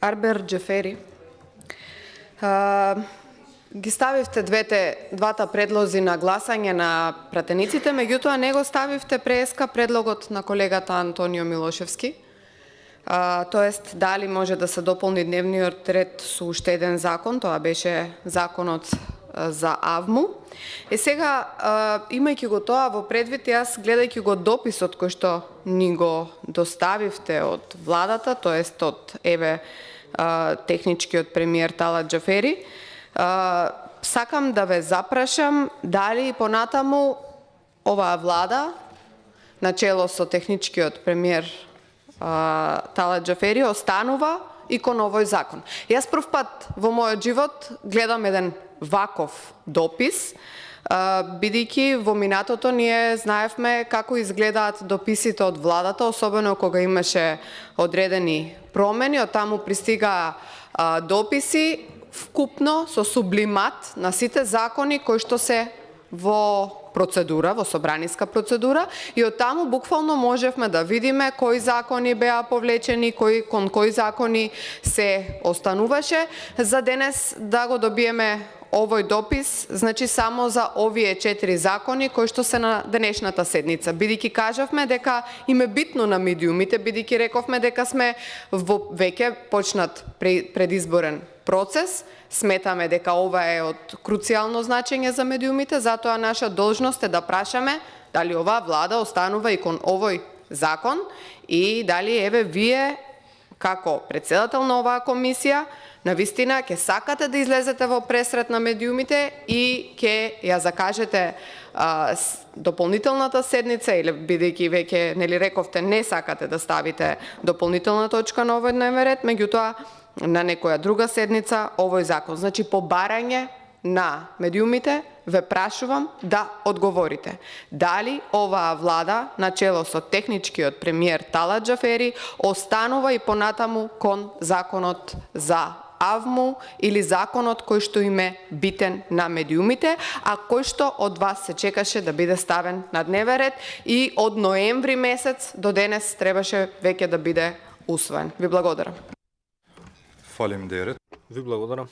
Арбер Џефери, ги ставивте двата предлози на гласање на пратениците, меѓутоа не го ставивте преска предлогот на колегата Антонио Милошевски. Тоест, дали може да се дополни дневниот ред со уште еден закон, тоа беше законот за АВМУ. Сега, имајќи го тоа во предвид, јас гледајќи го дописот кој што ни го доставивте од владата, тоест од техничкиот премиер Талат Џафери, сакам да ве запрашам дали понатаму оваа влада, начело со техничкиот премиер Талат Џафери, останува и кон овој закон. Јас прв пат во мојот живот гледам еден ваков допис, бидејќи во минатото ние знаевме како изгледаат дописите од владата, особено кога имаше одредени промени, од таму пристигаа дописи вкупно со сублимат на сите закони кои што се во процедура, во собраниска процедура, и од таму буквално можевме да видиме кои закони беа повлечени, кон кои закони се остануваше. За денес да го добиеме овој допис, значи само за овие 4 закони кои што се на денешната седница. Бидејќи кажавме дека им е битно на медиумите, бидејќи рековме дека сме во веќе почнат предизборен процес, сметаме дека ова е од круцијално значење за медиумите, затоа наша должност е да прашаме дали оваа влада останува и кон овој закон и дали вие како председател на оваа комисија навистина ќе сакате да излезете во пресрет на медиумите и ќе ја закажете дополнителната седница, или бидејќи веќе нели рековте не сакате да ставите дополнителна точка на овој дневен ред, меѓутоа на некоја друга седница овој закон. Значи, по барање на медиумите ве прашувам да одговорите. Дали оваа влада, начело со техничкиот премиер Талат Џафери, останува и понатаму кон законот за АВМУ или законот кој што им е битен на медиумите, а кој што од вас се чекаше да биде ставен на дневен ред и од ноември месец до денес требаше веќе да биде усвоен. Ви благодарам. Фалим Дерет. Ви благодарам.